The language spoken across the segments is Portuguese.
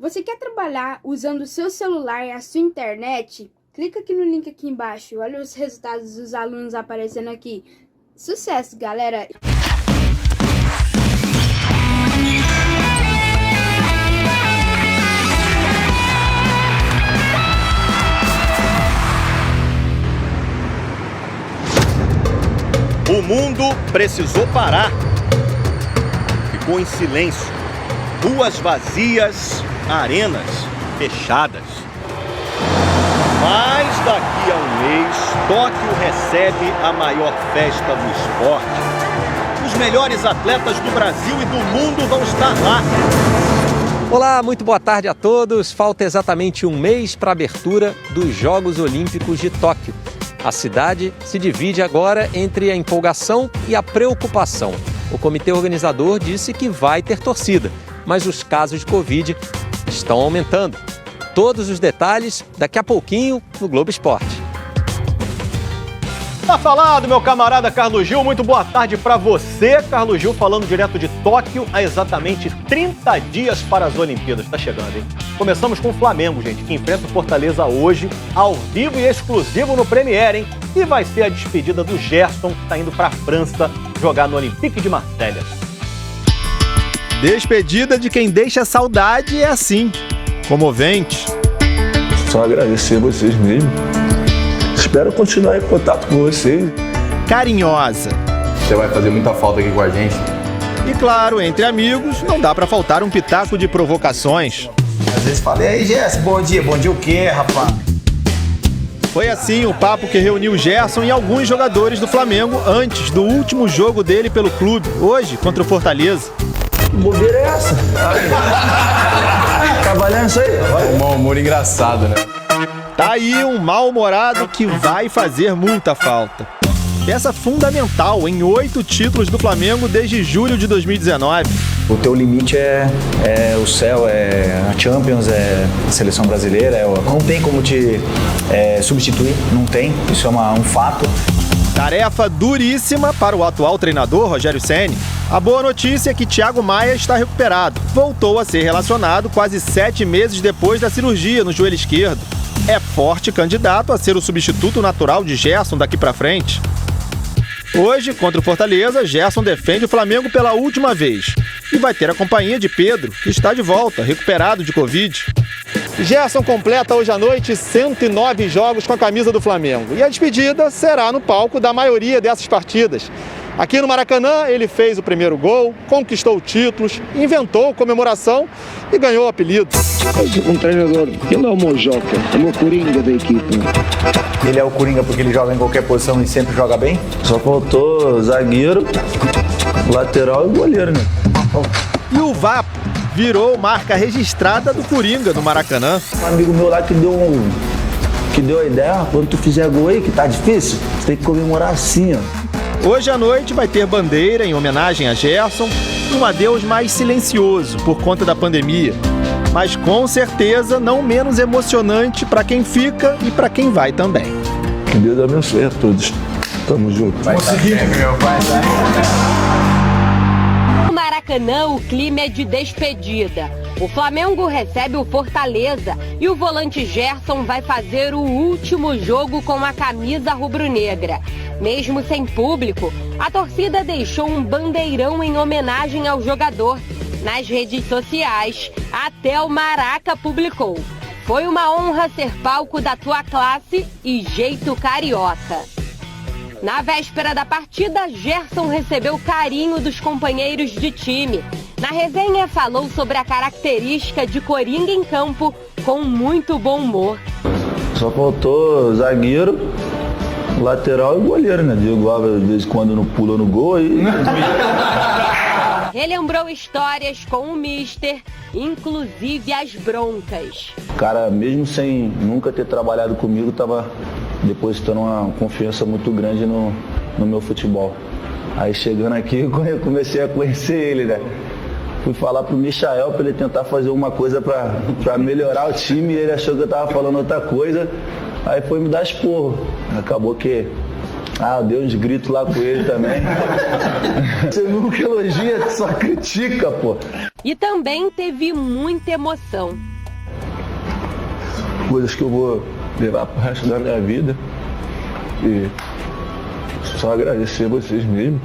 Você quer trabalhar usando o seu celular e a sua internet? Clica aqui no link aqui embaixo. Olha os resultados dos alunos aparecendo aqui. Sucesso, galera! O mundo precisou parar. Ficou em silêncio. Ruas vazias, arenas fechadas. Mas daqui a um mês, Tóquio recebe a maior festa do esporte. Os melhores atletas do Brasil e do mundo vão estar lá. Olá, muito boa tarde a todos. Falta exatamente um mês para a abertura dos Jogos Olímpicos de Tóquio. A cidade se divide agora entre a empolgação e a preocupação. O comitê organizador disse que vai ter torcida, mas os casos de Covid estão aumentando. Todos os detalhes daqui a pouquinho no Globo Esporte. Tá falado, meu camarada Carlos Gil. Muito boa tarde para você, Carlos Gil, falando direto de Tóquio, há exatamente 30 dias para as Olimpíadas. Tá chegando, hein? Começamos com o Flamengo, gente, que enfrenta o Fortaleza hoje, ao vivo e exclusivo no Premiere, hein? E vai ser a despedida do Gerson, que tá indo para a França jogar no Olympique de Marselha. Despedida de quem deixa saudade é assim, comovente. Só agradecer a vocês mesmo. Espero continuar em contato com vocês. Carinhosa. Você vai fazer muita falta aqui com a gente. E claro, entre amigos, não dá pra faltar um pitaco de provocações. Às vezes falei, aí Gerson, bom dia o quê, rapaz? Foi assim o papo que reuniu Gerson e alguns jogadores do Flamengo antes do último jogo dele pelo clube, hoje contra o Fortaleza. Que bobeira é essa? Trabalhando isso aí? Um mau humor engraçado, né? Tá aí um mal-humorado que vai fazer muita falta. Peça fundamental em 8 títulos do Flamengo desde julho de 2019. O teu limite é o céu, é a Champions, é a seleção brasileira. Não tem como te substituir, não tem. Isso é um fato. Tarefa duríssima para o atual treinador, Rogério Ceni. A boa notícia é que Thiago Maia está recuperado. Voltou a ser relacionado quase 7 meses depois da cirurgia no joelho esquerdo. É forte candidato a ser o substituto natural de Gerson daqui para frente. Hoje, contra o Fortaleza, Gerson defende o Flamengo pela última vez. E vai ter a companhia de Pedro, que está de volta, recuperado de Covid. Gerson completa hoje à noite 109 jogos com a camisa do Flamengo. E a despedida será no palco da maioria dessas partidas. Aqui no Maracanã, ele fez o primeiro gol, conquistou títulos, inventou comemoração e ganhou o apelido. Um treinador, ele é o Mojoca, é o meu coringa da equipe. Ele é o Coringa porque ele joga em qualquer posição e sempre joga bem? Só faltou zagueiro, lateral e goleiro, né? E o Vapo virou marca registrada do Coringa no Maracanã. Um amigo meu lá que deu a ideia, quando tu fizer gol aí, que tá difícil, você tem que comemorar assim, ó. Hoje à noite vai ter bandeira em homenagem a Gerson e um adeus mais silencioso por conta da pandemia. Mas com certeza não menos emocionante para quem fica e para quem vai também. Que Deus abençoe a todos. Tamo junto. No Maracanã, o clima é de despedida. O Flamengo recebe o Fortaleza e o volante Gerson vai fazer o último jogo com a camisa rubro-negra. Mesmo sem público, a torcida deixou um bandeirão em homenagem ao jogador. Nas redes sociais, até o Maraca publicou: "Foi uma honra ser palco da tua classe e jeito carioca." Na véspera da partida, Gerson recebeu carinho dos companheiros de time. Na resenha, falou sobre a característica de Coringa em campo, com muito bom humor. Só faltou zagueiro, lateral e goleiro, né? Diego Alves, de vez em quando, não pula no gol aí. Relembrou histórias com o Mister, inclusive as broncas. O cara, mesmo sem nunca ter trabalhado comigo, tava depositando uma confiança muito grande no meu futebol. Aí chegando aqui, eu comecei a conhecer ele, né? Fui falar pro Michael para ele tentar fazer uma coisa para melhorar o time e ele achou que eu tava falando outra coisa. Aí foi me dar esporro. Acabou que eu dei uns gritos lá com ele também. Você nunca elogia, só critica, pô. E também teve muita emoção. coisas que eu vou levar pro resto da minha vida. E só agradecer a vocês mesmo.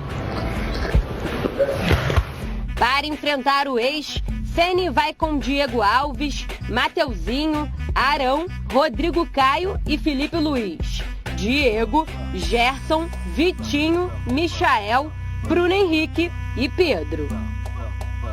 Para enfrentar o ex, Ceni vai com Diego Alves, Mateuzinho, Arão, Rodrigo Caio e Felipe Luiz. Diego, Gerson, Vitinho, Michael, Bruno Henrique e Pedro.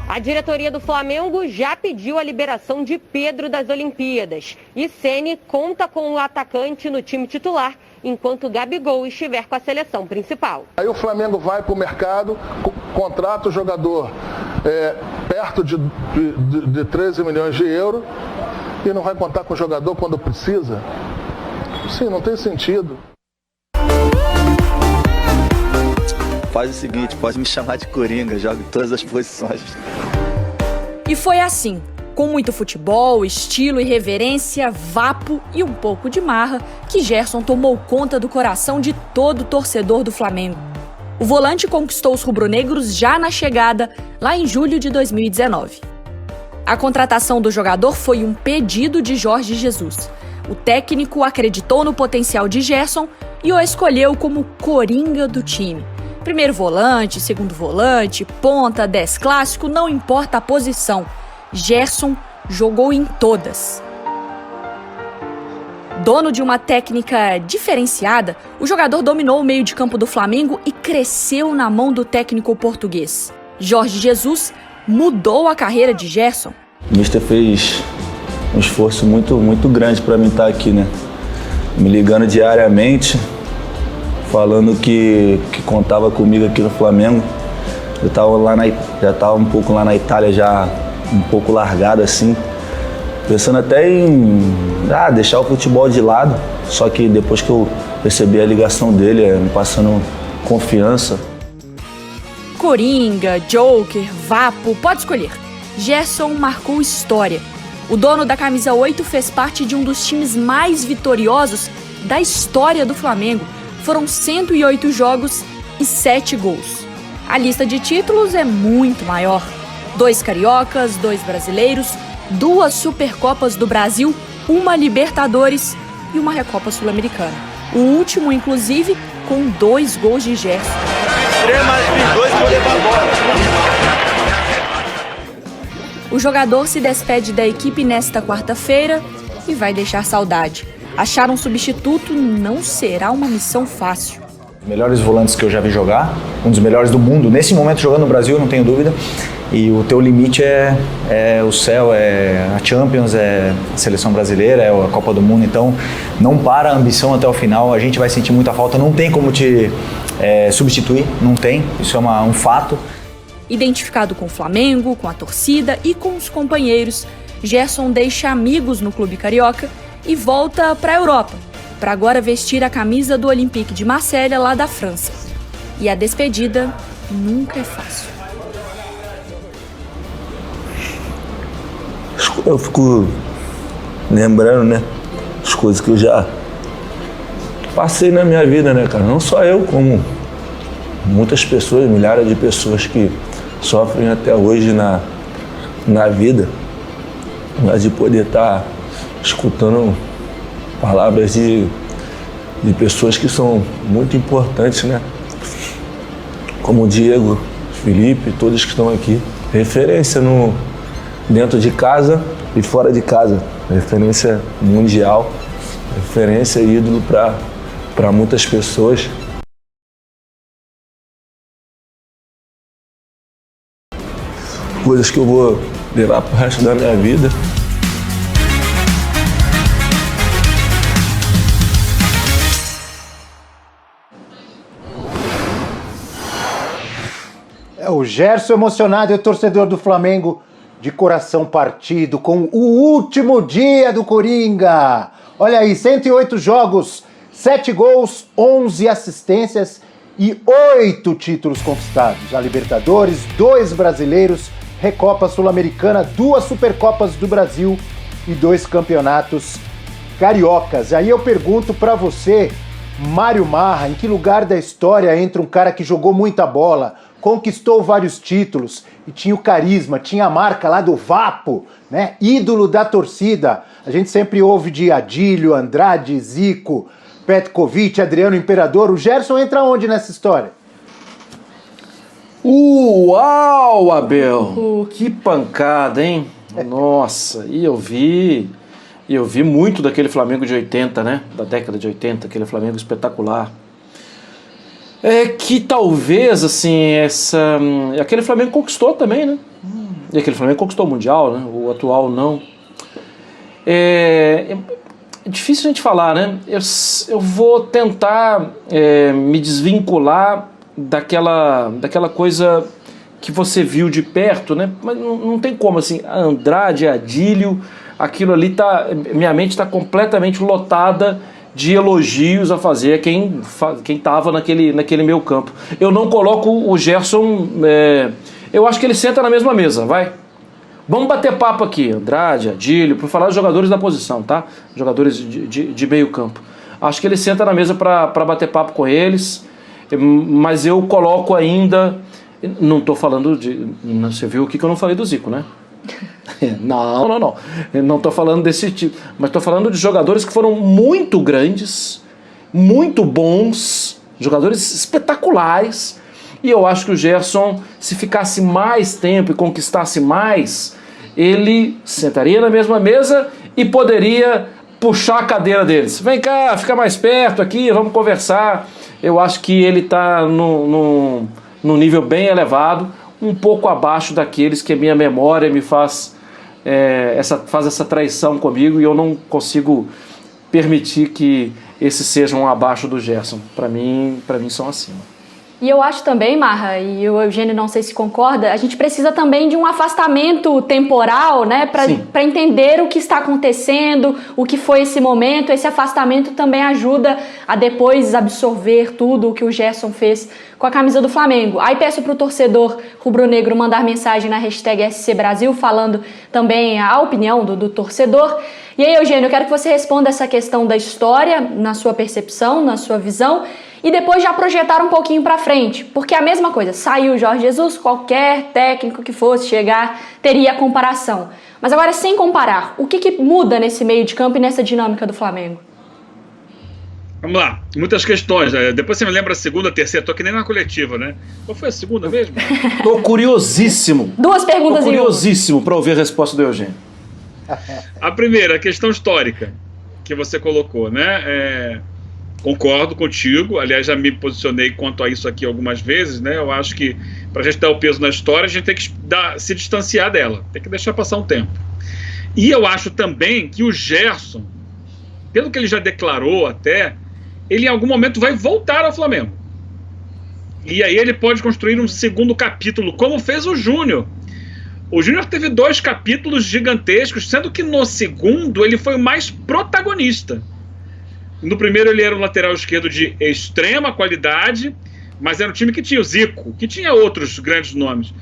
A diretoria do Flamengo já pediu a liberação de Pedro das Olimpíadas e Ceni conta com o atacante no time titular, enquanto Gabigol estiver com a seleção principal. Aí o Flamengo vai para o mercado, contrata o jogador perto de 13 milhões de euros e não vai contar com o jogador quando precisa? Sim, não tem sentido. Faz o seguinte, pode me chamar de Coringa, jogo em todas as posições. E foi assim, com muito futebol, estilo, irreverência, vapo e um pouco de marra, que Gerson tomou conta do coração de todo torcedor do Flamengo. O volante conquistou os rubro-negros já na chegada, lá em julho de 2019. A contratação do jogador foi um pedido de Jorge Jesus. O técnico acreditou no potencial de Gerson e o escolheu como coringa do time. Primeiro volante, segundo volante, ponta, 10 clássico, não importa a posição. Gerson jogou em todas. Dono de uma técnica diferenciada, o jogador dominou o meio de campo do Flamengo e cresceu na mão do técnico português. Jorge Jesus mudou a carreira de Gerson. O Mister fez um esforço muito grande para mim estar aqui, né? Me ligando diariamente, falando que contava comigo aqui no Flamengo. Eu já estava um pouco lá na Itália, já um pouco largado assim, pensando até em deixar o futebol de lado. Só que depois que eu recebi a ligação dele, me passando confiança. Coringa, Joker, Vapo, pode escolher. Gerson marcou história. O dono da camisa 8 fez parte de um dos times mais vitoriosos da história do Flamengo. Foram 108 jogos e 7 gols. A lista de títulos é muito maior. 2 cariocas, 2 brasileiros, 2 Supercopas do Brasil, 1 Libertadores e 1 Recopa Sul-Americana. O último, inclusive, com 2 gols de Gerson. O jogador se despede da equipe nesta quarta-feira e vai deixar saudade. Achar um substituto não será uma missão fácil. Os melhores volantes que eu já vi jogar, um dos melhores do mundo, nesse momento jogando no Brasil, não tenho dúvida. E o teu limite é o céu, é a Champions, é a seleção brasileira, é a Copa do Mundo. Então não para a ambição até o final, a gente vai sentir muita falta, não tem como te substituir, não tem, isso é um fato. Identificado com o Flamengo, com a torcida e com os companheiros, Gerson deixa amigos no clube carioca e volta para a Europa, para agora vestir a camisa do Olympique de Marselha, lá da França. E a despedida nunca é fácil. Eu fico lembrando, né, as coisas que eu já passei na minha vida, né, cara? Não só eu, como muitas pessoas, milhares de pessoas que sofrem até hoje na vida, mas de poder estar escutando palavras de pessoas que são muito importantes, né? Como o Diego, Felipe, todos que estão aqui. Referência dentro de casa e fora de casa. Referência mundial, referência e ídolo para muitas pessoas. Coisas que eu vou levar pro resto da minha vida. O Gerson emocionado e o torcedor do Flamengo de coração partido com o último dia do Coringa. Olha aí, 108 jogos, 7 gols, 11 assistências e 8 títulos conquistados. A Libertadores, 2 brasileiros, Recopa Sul-Americana, 2 Supercopas do Brasil e 2 campeonatos cariocas. Aí eu pergunto pra você, Mário Marra, em que lugar da história entra um cara que jogou muita bola, conquistou vários títulos e tinha o carisma, tinha a marca lá do Vapo, né? Ídolo da torcida. A gente sempre ouve de Adílio, Andrade, Zico, Petkovic, Adriano Imperador. O Gerson entra onde nessa história? Uau, Abel! Que pancada, hein? Nossa, e eu vi muito daquele Flamengo de 80, né? Da década de 80, aquele Flamengo espetacular. É que talvez, assim, aquele Flamengo conquistou também, né? E aquele Flamengo conquistou o Mundial, né? O atual não. É difícil a gente falar, né? Eu vou tentar me desvincular daquela coisa que você viu de perto, né? Mas não tem como, assim, Andrade, Adílio, aquilo ali minha mente está completamente lotada de elogios a fazer a quem estava naquele meio campo. Eu não coloco o Gerson, eu acho que ele senta na mesma mesa, vai. Vamos bater papo aqui, Andrade, Adílio, para falar dos jogadores da posição, tá? Jogadores de meio campo. Acho que ele senta na mesa para bater papo com eles, mas eu coloco ainda... Não estou falando de... Você viu o que eu não falei do Zico, né? Não. Eu não estou falando desse tipo. Mas estou falando de jogadores que foram muito grandes, muito bons, jogadores espetaculares. E eu acho que o Gerson, se ficasse mais tempo e conquistasse mais, ele sentaria na mesma mesa e poderia puxar a cadeira deles. Vem cá, fica mais perto aqui, vamos conversar. Eu acho que ele está num nível bem elevado, um pouco abaixo daqueles que a minha memória me faz essa traição comigo, e eu não consigo permitir que esses sejam abaixo do Gerson. Para mim são acima. E eu acho também, Marra, e o Eugênio não sei se concorda, a gente precisa também de um afastamento temporal, né, para entender o que está acontecendo, o que foi esse momento. Esse afastamento também ajuda a depois absorver tudo o que o Gerson fez com a camisa do Flamengo. Aí peço para o torcedor rubro-negro mandar mensagem na hashtag SC Brasil, falando também a opinião do torcedor. E aí, Eugênio, eu quero que você responda essa questão da história, na sua percepção, na sua visão, e depois já projetar um pouquinho para frente, porque é a mesma coisa, saiu o Jorge Jesus, qualquer técnico que fosse chegar teria comparação. Mas agora, sem comparar, o que muda nesse meio de campo e nessa dinâmica do Flamengo? Vamos lá, muitas questões, né? Depois você me lembra a segunda, a terceira, tô que nem na coletiva, né? Qual foi a segunda mesmo? Tô curiosíssimo. Duas perguntas em uma. Curiosíssimo para ouvir a resposta do Eugênio. A primeira, a questão histórica que você colocou, né? Concordo contigo, aliás, já me posicionei quanto a isso aqui algumas vezes, né? Eu acho que para a gente dar o peso na história, a gente tem que se distanciar dela, tem que deixar passar um tempo. E eu acho também que o Gerson, pelo que ele já declarou até, ele em algum momento vai voltar ao Flamengo. E aí ele pode construir um segundo capítulo, como fez o Júnior. O Júnior teve 2 capítulos gigantescos, sendo que no segundo ele foi o mais protagonista. No primeiro ele era um lateral esquerdo de extrema qualidade, mas era um time que tinha o Zico, que tinha outros grandes nomes.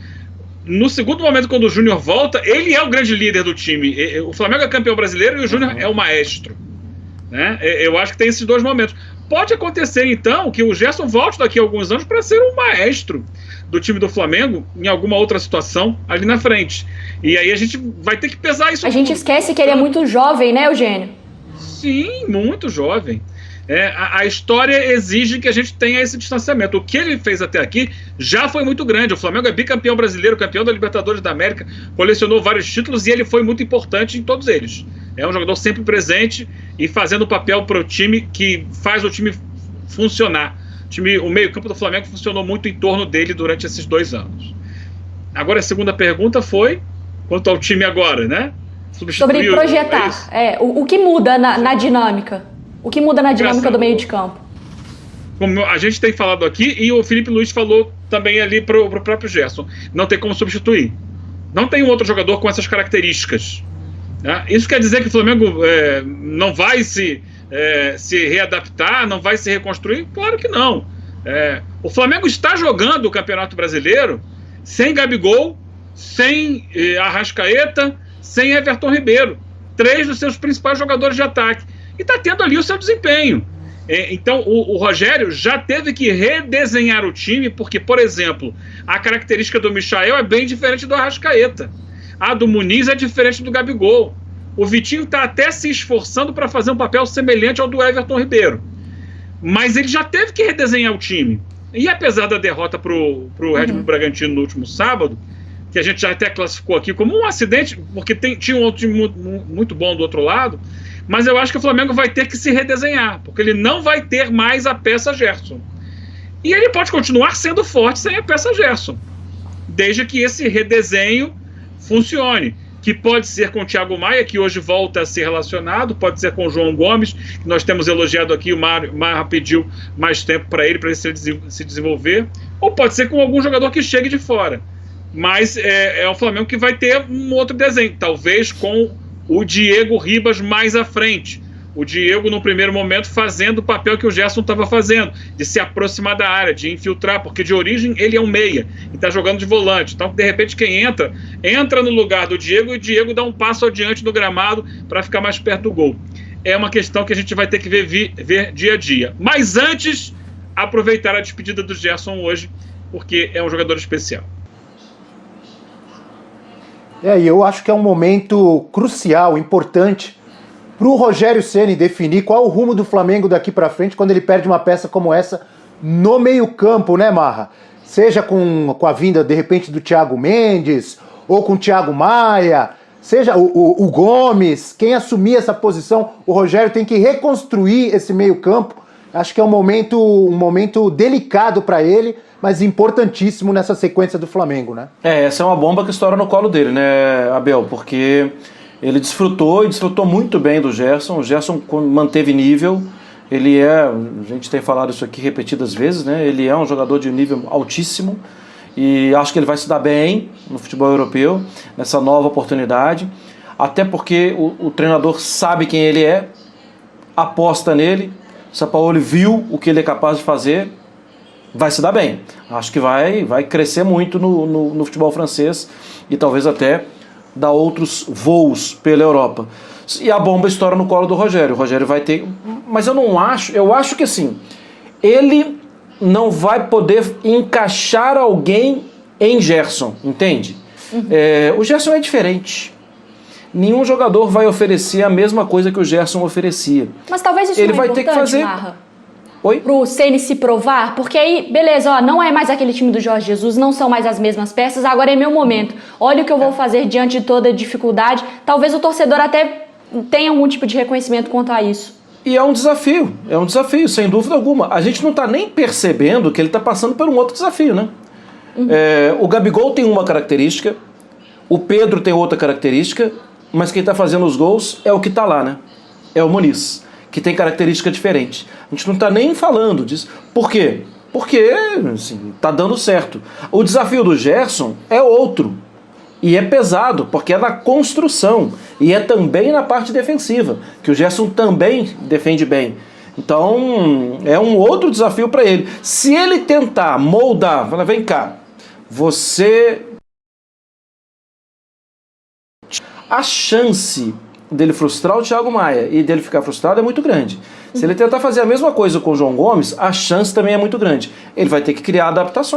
No segundo momento, quando o Júnior volta, ele é o grande líder do time. O Flamengo é campeão brasileiro e o Júnior é o maestro, né? Eu acho que tem esses 2 momentos. Pode acontecer, então, que o Gerson volte daqui a alguns anos para ser um maestro do time do Flamengo em alguma outra situação ali na frente. E aí a gente vai ter que pesar isso. A gente esquece que ele é muito jovem, né, Eugênio? Sim, muito jovem. A história exige que a gente tenha esse distanciamento. O que ele fez até aqui já foi muito grande. O Flamengo é bicampeão brasileiro, campeão da Libertadores da América, colecionou vários títulos e ele foi muito importante em todos eles. É um jogador sempre presente e fazendo o papel para o time que faz o time funcionar. O meio-campo do Flamengo funcionou muito em torno dele durante esses 2 anos. Agora a segunda pergunta foi quanto ao time agora, né? Sobre projetar. O que muda na dinâmica? O que muda na dinâmica do meio de campo? Como a gente tem falado aqui, e o Felipe Luiz falou também ali pro próprio Gerson, não tem como substituir. Não tem um outro jogador com essas características. Né? Isso quer dizer que o Flamengo não vai se readaptar, não vai se reconstruir? Claro que não. O Flamengo está jogando o Campeonato Brasileiro sem Gabigol, sem Arrascaeta, sem Everton Ribeiro, 3 dos seus principais jogadores de ataque. E está tendo ali o seu desempenho. Então, o Rogério já teve que redesenhar o time, porque, por exemplo, a característica do Michael é bem diferente do Arrascaeta. A do Muniz é diferente do Gabigol. O Vitinho está até se esforçando para fazer um papel semelhante ao do Everton Ribeiro. Mas ele já teve que redesenhar o time. E apesar da derrota para o Red Bull Bragantino no último sábado, que a gente já até classificou aqui como um acidente, porque tinha um outro time muito bom do outro lado, mas eu acho que o Flamengo vai ter que se redesenhar, porque ele não vai ter mais a peça Gerson. E ele pode continuar sendo forte sem a peça Gerson, desde que esse redesenho funcione, que pode ser com o Thiago Maia, que hoje volta a ser relacionado, pode ser com o João Gomes, que nós temos elogiado aqui, o Marra pediu mais tempo para ele se desenvolver, ou pode ser com algum jogador que chegue de fora. Mas é o Flamengo que vai ter um outro desenho, talvez com o Diego Ribas mais à frente. O Diego, no primeiro momento, fazendo o papel que o Gerson estava fazendo, de se aproximar da área, de infiltrar, porque de origem ele é um meia e está jogando de volante. Então, de repente, quem entra no lugar do Diego e o Diego dá um passo adiante no gramado para ficar mais perto do gol. É uma questão que a gente vai ter que ver dia a dia. Mas antes, aproveitar a despedida do Gerson hoje, porque é um jogador especial. E eu acho que é um momento crucial, importante, para o Rogério Ceni definir qual o rumo do Flamengo daqui para frente quando ele perde uma peça como essa no meio-campo, né, Marra? Seja com a vinda, de repente, do Thiago Mendes ou com o Thiago Maia, seja o Gomes, quem assumir essa posição, o Rogério tem que reconstruir esse meio-campo. Acho que é um momento delicado para ele, mas importantíssimo nessa sequência do Flamengo, né? Essa é uma bomba que estoura no colo dele, né, Abel? Porque ele desfrutou muito bem do Gerson. O Gerson manteve nível. Ele a gente tem falado isso aqui repetidas vezes, né? Ele é um jogador de nível altíssimo e acho que ele vai se dar bem no futebol europeu, nessa nova oportunidade. Até porque o treinador sabe quem ele é, aposta nele. O Sampaoli viu o que ele é capaz de fazer, vai se dar bem. Acho que vai crescer muito no futebol francês e talvez até dar outros voos pela Europa. E a bomba estoura no colo do Rogério. O Rogério vai ter... Mas eu acho que assim, ele não vai poder encaixar alguém em Gerson, entende? O Gerson é diferente. Nenhum jogador vai oferecer a mesma coisa que o Gerson oferecia. Mas talvez isso ele não é vai importante, ter que fazer... Marra. Oi? Pro Ceni se provar, porque aí, beleza, não é mais aquele time do Jorge Jesus, não são mais as mesmas peças, agora é meu momento. Olha o que eu vou fazer diante de toda a dificuldade. Talvez o torcedor até tenha algum tipo de reconhecimento quanto a isso. E é um desafio, sem dúvida alguma. A gente não está nem percebendo que ele está passando por um outro desafio, né? O Gabigol tem uma característica, o Pedro tem outra característica, mas quem está fazendo os gols é o que está lá, né? É o Muniz, que tem característica diferente. A gente não está nem falando disso. Por quê? Porque, assim, tá dando certo. O desafio do Gerson é outro. E é pesado, porque é na construção. E é também na parte defensiva, que o Gerson também defende bem. Então, é um outro desafio para ele. Se ele tentar moldar, falar, vem cá, você... A chance dele frustrar o Thiago Maia e dele ficar frustrado é muito grande. Se ele tentar fazer a mesma coisa com o João Gomes, a chance também é muito grande. Ele vai ter que criar adaptações.